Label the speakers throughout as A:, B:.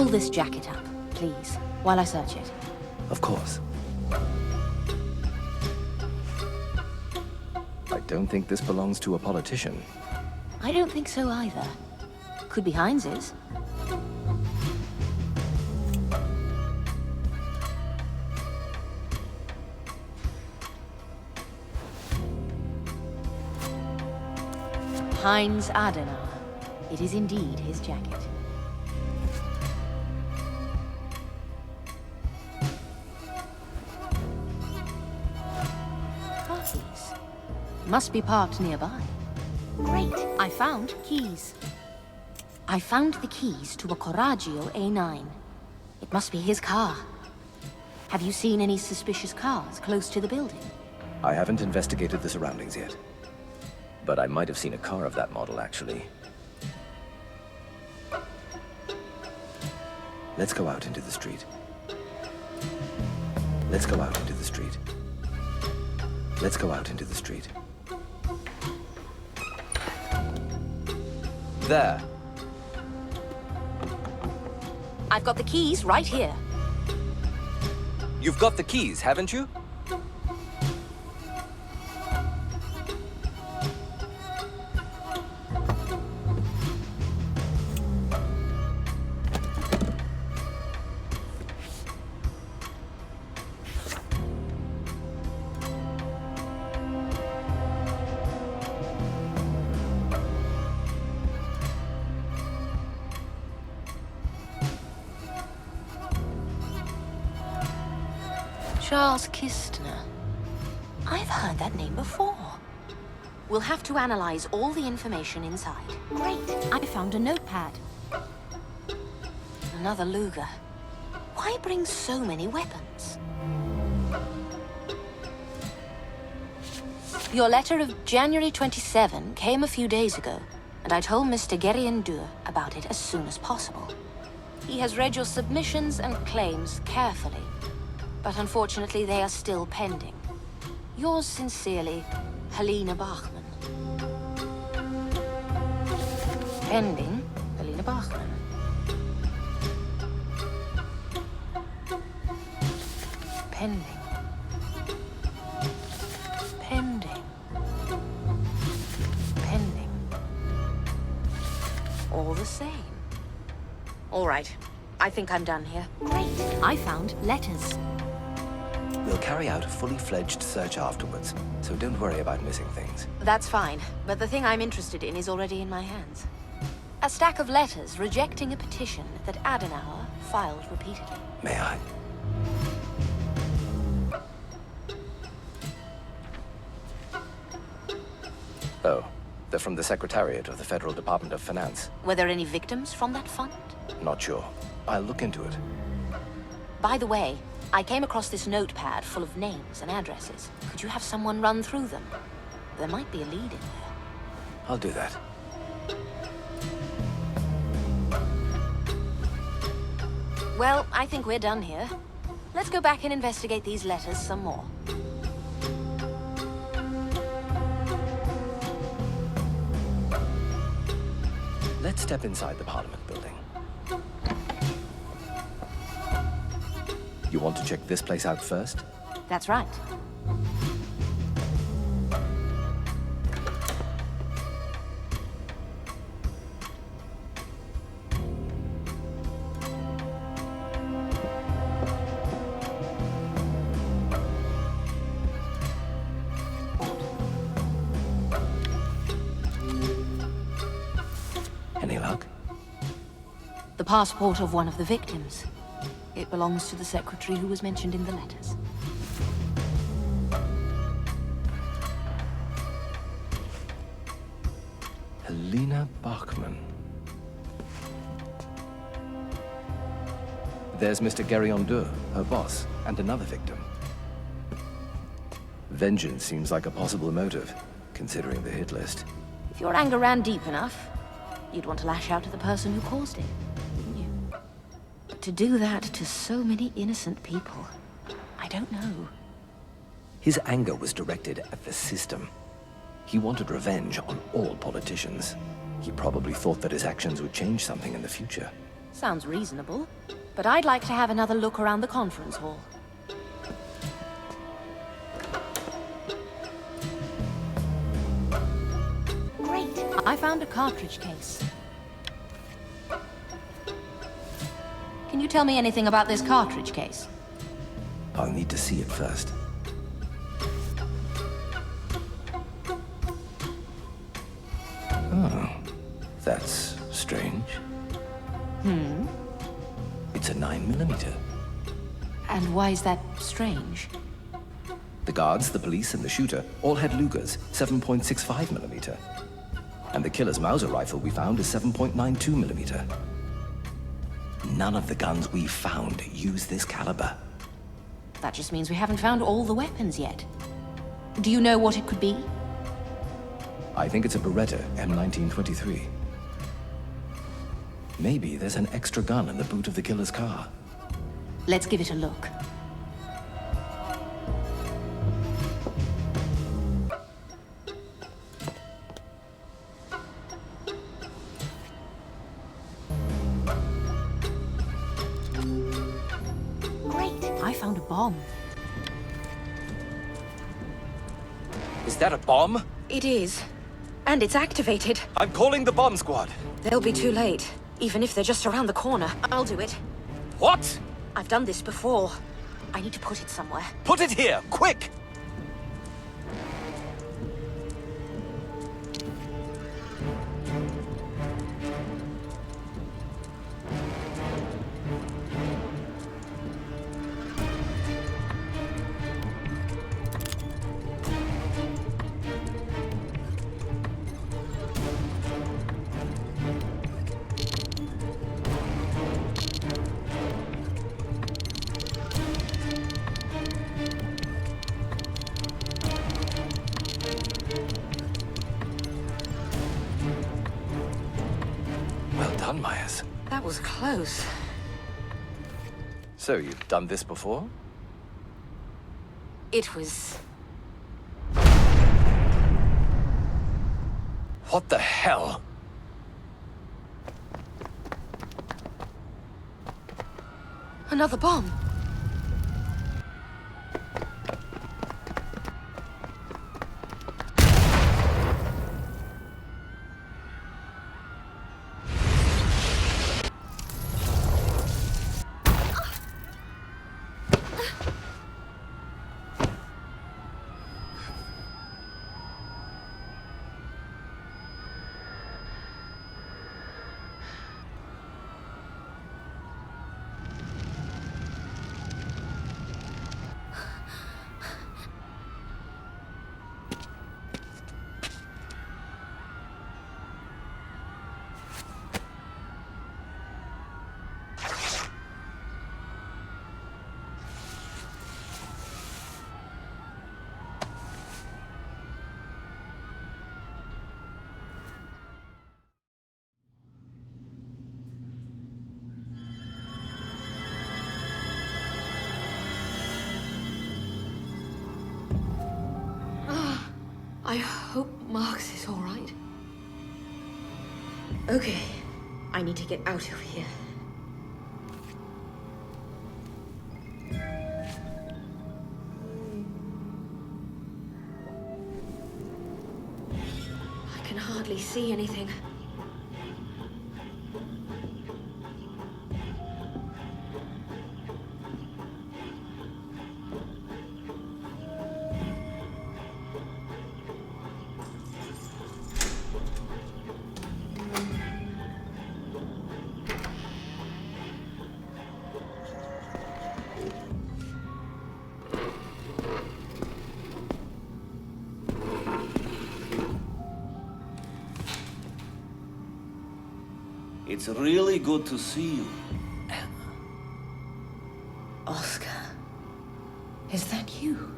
A: Pull this jacket up, please, while I search it.
B: Of course. I don't think this belongs to a politician.
A: I don't think so either. Could be Heinz's. Heinz Adenauer. It is indeed his jacket. Car keys. Must be parked nearby. Great, I found keys. I found the keys to a Coraggio A9. It must be his car. Have you seen any suspicious cars close to the building?
B: I haven't investigated the surroundings yet. But I might have seen a car of that model, actually. Let's go out into the street. Let's go out into the street. Let's go out into the street. There.
A: I've got the keys right here.
B: You've got the keys, haven't you?
A: Charles Kistner. I've heard that name before. We'll have to analyze all the information inside. Great, I found a notepad. Another Luger. Why bring so many weapons? Your letter of January 27 came a few days ago, and I told Mr. Gerien-Dur about it as soon as possible. He has read your submissions and claims carefully. But unfortunately, they are still pending. Yours sincerely, Helena Bachmann. Pending, Helena Bachmann. Pending. Pending. Pending. All the same. All right. I think I'm done here. Great. I found letters.
B: We'll carry out a fully fledged search afterwards, so don't worry about missing things.
A: That's fine, but the thing I'm interested in is already in my hands. A stack of letters rejecting a petition that Adenauer filed repeatedly.
B: May I? Oh, they're from the Secretariat of the Federal Department of Finance.
A: Were there any victims from that fund?
B: Not sure. I'll look into it.
A: By the way, I came across this notepad full of names and addresses. Could you have someone run through them? There might be a lead in there.
B: I'll do that.
A: Well, I think we're done here. Let's go back and investigate these letters some more.
B: Let's step inside the Parliament building. You want to check this place out first?
A: That's right.
B: Any luck?
A: The passport of one of the victims. It belongs to the secretary who was mentioned in the letters.
B: Helena Bachmann. There's Mr. Gerien-Dur, her boss, and another victim. Vengeance seems like a possible motive, considering the hit list.
A: If your anger ran deep enough, you'd want to lash out at the person who caused it, wouldn't you? But to do that to so many innocent people, I don't know.
B: His anger was directed at the system. He wanted revenge on all politicians. He probably thought that his actions would change something in the future.
A: Sounds reasonable. But I'd like to have another look around the conference hall. Great! I found a cartridge case. Can you tell me anything about this cartridge case?
B: I'll need to see it first. Oh, that's strange. It's a 9mm.
A: And why is that strange?
B: The guards, the police, and the shooter all had Lugers, 7.65mm. And the killer's Mauser rifle we found is 7.92mm. None of the guns we found use this caliber.
A: That just means we haven't found all the weapons yet. Do you know what it could be?
B: I think it's a Beretta M1923. Maybe there's an extra gun in the boot of the killer's car.
A: Let's give it a look. Great! I found a bomb.
B: Is that a bomb?
A: It is. And it's activated.
B: I'm calling the bomb squad.
A: They'll be too late. Even if they're just around the corner. I'll do it.
B: What?
A: I've done this before. I need to put it somewhere.
B: Put it here, quick! Well done, Myers.
A: That was close.
B: So, you've done this before?
A: It was...
B: What the hell?
A: another bomb. I hope Marks is all right. Okay, I need to get out of here. I can hardly see anything.
C: It's really good to see you.
A: Oscar, is that you?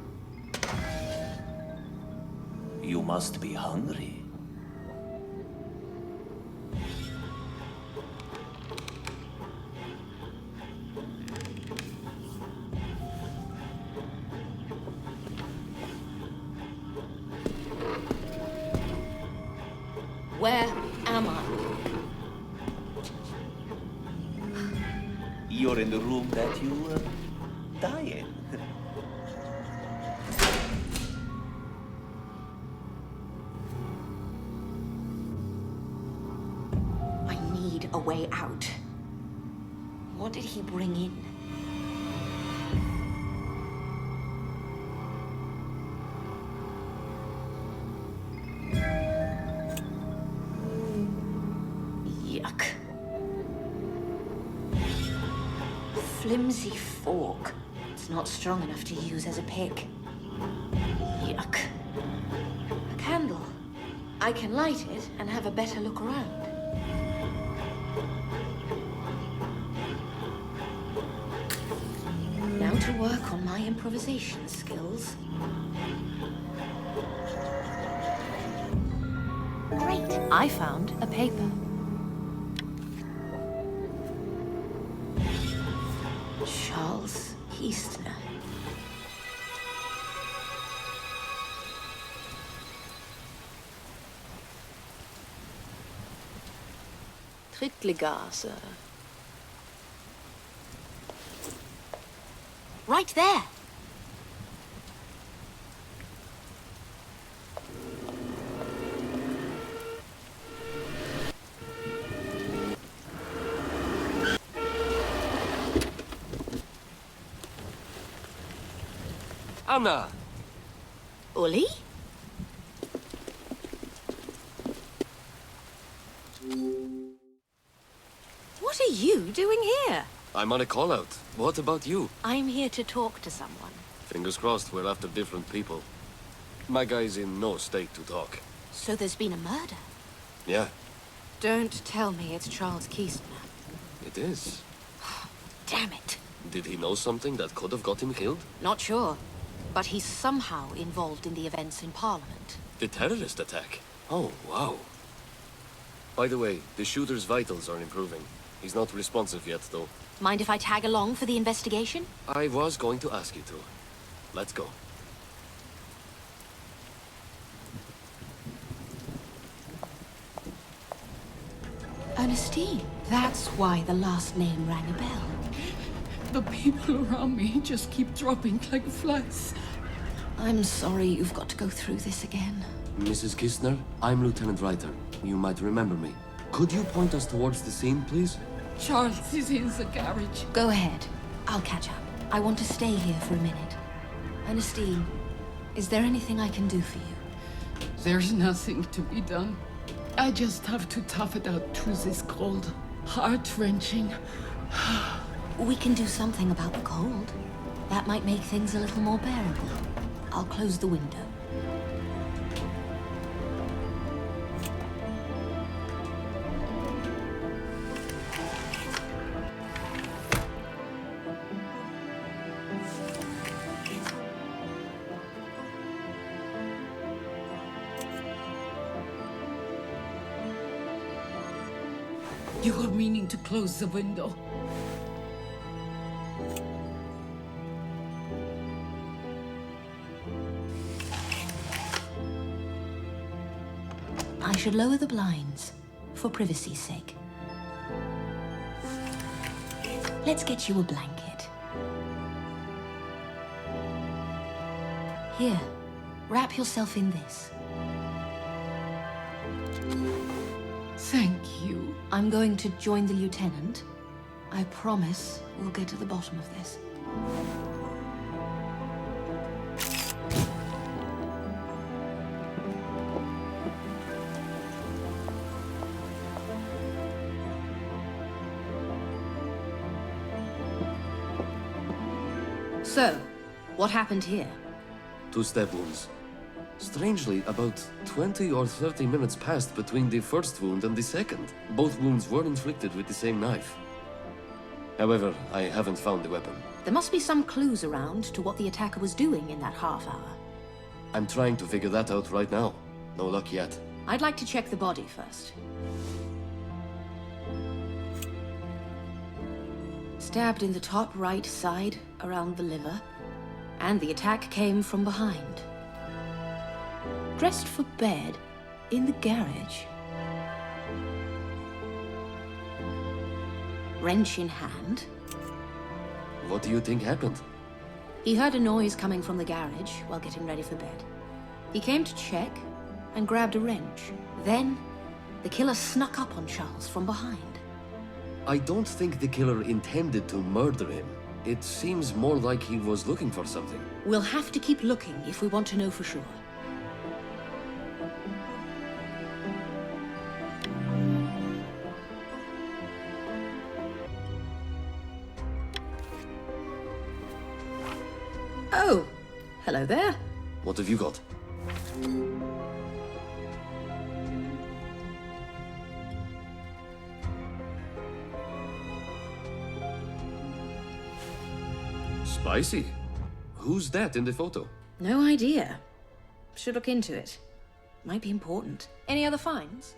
C: You must be hungry.
A: Where am I?
C: you're in the room that you die in.
A: I need a way out. What did he bring in? Yuck. Flimsy fork. It's not strong enough to use as a pick. Yuck. A candle. I can light it and have a better look around. Now to work on my improvisation skills. Great! I found a paper. Charles Eastner. Trittligase. Right there!
D: Anna!
A: Uli? What are you doing here?
D: I'm on a call-out. What about you?
A: I'm here to talk to someone.
D: Fingers crossed we're after different people. My guy's in no state to talk.
A: So there's been a murder?
D: Yeah,
A: Don't tell me it's Charles Keistner.
D: it is.
A: Damn it.
D: Did he know something that could have got him killed?
A: Not sure. But he's somehow involved in the events in Parliament.
D: The terrorist attack? Oh, wow. By the way, the shooter's vitals are improving. He's not responsive yet, though.
A: Mind if I tag along for the investigation?
D: I was going to ask you to. Let's go.
A: Ernestine. That's why the last name rang a bell.
E: The people around me just keep dropping like flies.
A: I'm sorry you've got to go through this again.
D: Mrs. Kistner, I'm Lieutenant Reiter. You might remember me. Could you point us towards the scene, please?
E: Charles is in the garage.
A: Go ahead. I'll catch up. I want to stay here for a minute. Ernestine, is there anything I can do for you?
E: There's nothing to be done. I just have to tough it out through this cold. Heart-wrenching.
A: We can do something about the cold. That might make things a little more bearable. I'll close the window.
E: You were meaning to close the window.
A: I should lower the blinds, for privacy's sake. Let's get you a blanket. Here, wrap yourself in this.
E: Thank you.
A: I'm going to join the lieutenant. I promise we'll get to the bottom of this. So, what happened here?
D: 2 stab wounds. Strangely, about 20 or 30 minutes passed between the first wound and the second. Both wounds were inflicted with the same knife. However, I haven't found the weapon.
A: There must be some clues around to what the attacker was doing in that half hour.
D: I'm trying to figure that out right now. No luck yet.
A: I'd like to check the body first. Stabbed in the top right side, around the liver. And the attack came from behind. Dressed for bed, in the garage. Wrench in hand.
D: What do you think happened?
A: He heard a noise coming from the garage while getting ready for bed. He came to check and grabbed a wrench. Then, the killer snuck up on Charles from behind.
D: I don't think the killer intended to murder him. It seems more like he was looking for something.
A: We'll have to keep looking if we want to know for sure. Oh, hello there.
D: What have you got? Spicy. Who's that in the photo?
A: No idea. Should look into it. Might be important. Any other finds?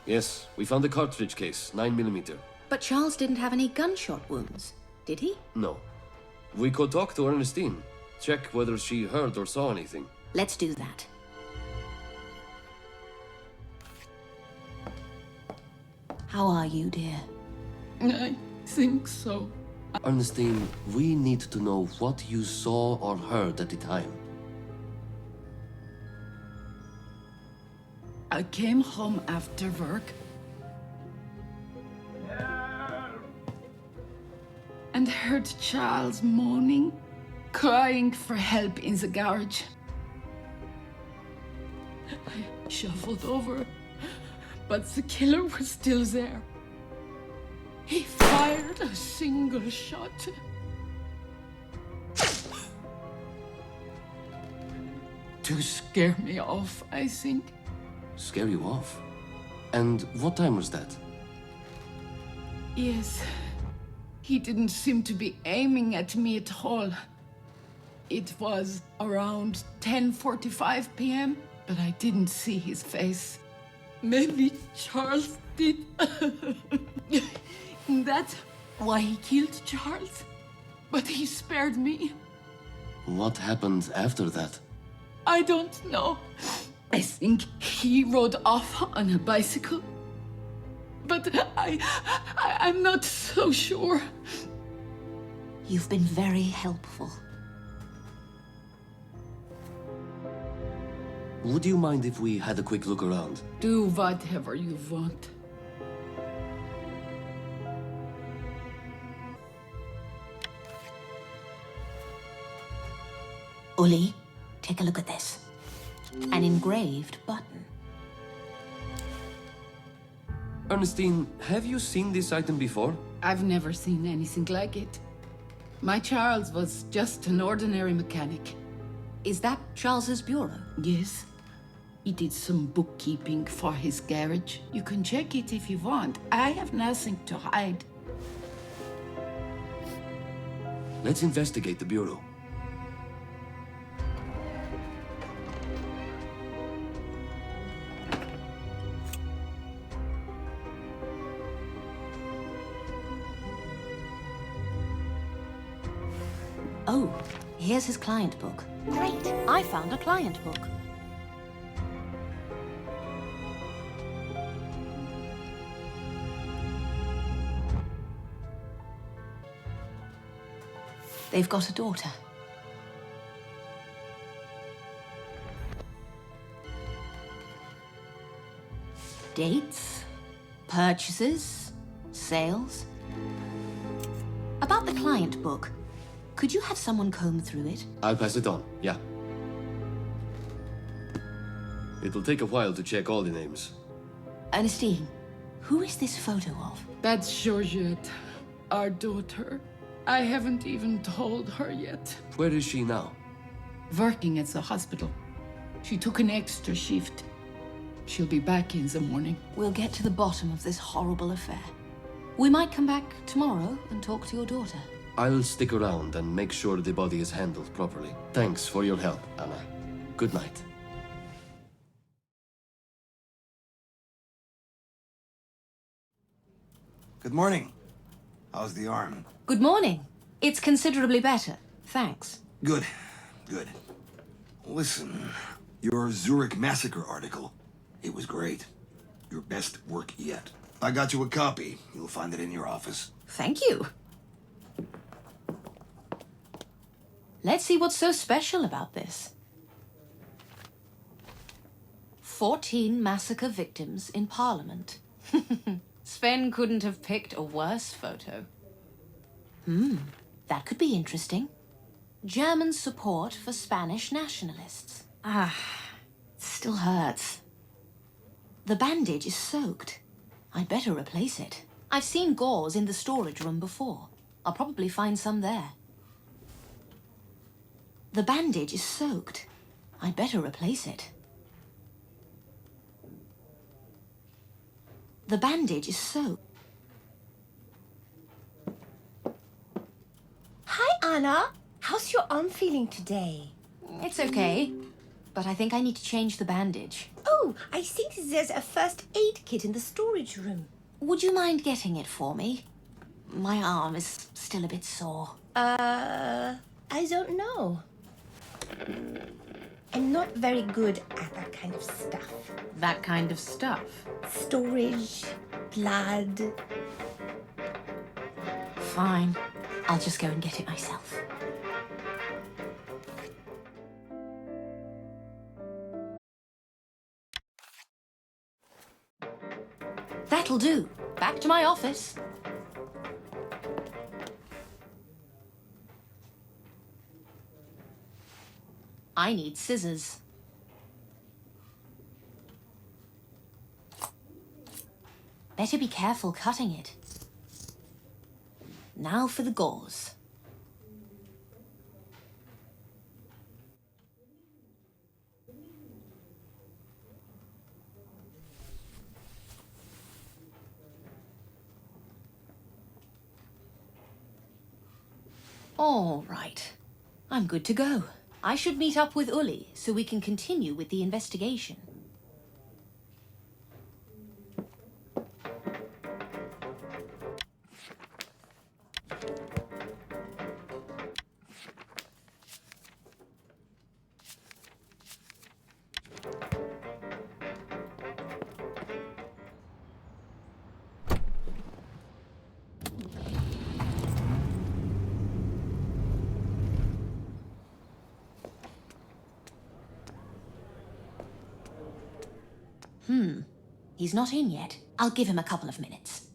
D: Yes, we found a cartridge case, 9mm.
A: But Charles didn't have any gunshot wounds, did he?
D: No. We could talk to Ernestine. Check whether she heard or saw anything.
A: Let's do that. How are you, dear?
E: I think so.
D: Ernestine, we need to know what you saw or heard at the time.
E: I came home after work. And heard Charles moaning, crying for help in the garage. I shuffled over, but the killer was still there. He fired a single shot. To scare me off, I think.
D: Scare you off? And what time was that?
E: Yes. He didn't seem to be aiming at me at all. It was around 10:45 p.m., but I didn't see his face. Maybe Charles did. That's why he killed Charles. But he spared me.
D: What happened after that?
E: I don't know. I think he rode off on a bicycle. But I'm not so sure.
A: You've been very helpful.
D: Would you mind if we had a quick look around?
E: Do whatever you want.
A: Uli, take a look at this. An engraved button.
D: Ernestine, have you seen this item before?
E: I've never seen anything like it. My Charles was just an ordinary mechanic.
A: Is that Charles's bureau?
E: Yes. He did some bookkeeping for his garage. You can check it if you want. I have nothing to hide.
D: Let's investigate the bureau.
A: Oh, here's his client book. Great, I found a client book. They've got a daughter. Dates, purchases, sales. About the client book, could you have someone comb through it?
D: I'll pass it on, yeah. It'll take a while to check all the names.
A: Ernestine, who is this photo of?
E: That's Georgette, our daughter. I haven't even told her yet.
D: Where is she now?
E: Working at the hospital. She took an extra shift. She'll be back in the morning.
A: We'll get to the bottom of this horrible affair. We might come back tomorrow and talk to your daughter.
D: I'll stick around and make sure the body is handled properly. Thanks for your help, Anna. Good night.
F: Good morning. How's the arm?
A: Good morning. It's considerably better. Thanks.
F: Good, good. Listen, your Zurich massacre article, it was great. Your best work yet. I got you a copy. You'll find it in your office.
A: Thank you. Let's see what's so special about this. 14 massacre victims in Parliament. Sven couldn't have picked a worse photo. That could be interesting. German support for Spanish nationalists. Still hurts. The bandage is soaked. I'd better replace it. I've seen gauze in the storage room before. I'll probably find some there. The bandage is soaked. I'd better replace it. The bandage is soaked.
G: Hi, Anna. How's your arm feeling today?
A: It's okay, but I think I need to change the bandage.
G: Oh, I think there's a first aid kit in the storage room.
A: Would you mind getting it for me? My arm is still a bit sore.
G: I don't know. I'm not very good at that kind of stuff.
A: That kind of stuff?
G: Storage, blood.
A: Fine. I'll just go and get it myself. That'll do. Back to my office. I need scissors. Better be careful cutting it. Now for the gauze. All right. I'm good to go. I should meet up with Uli so we can continue with the investigation. He's not in yet. I'll give him a couple of minutes.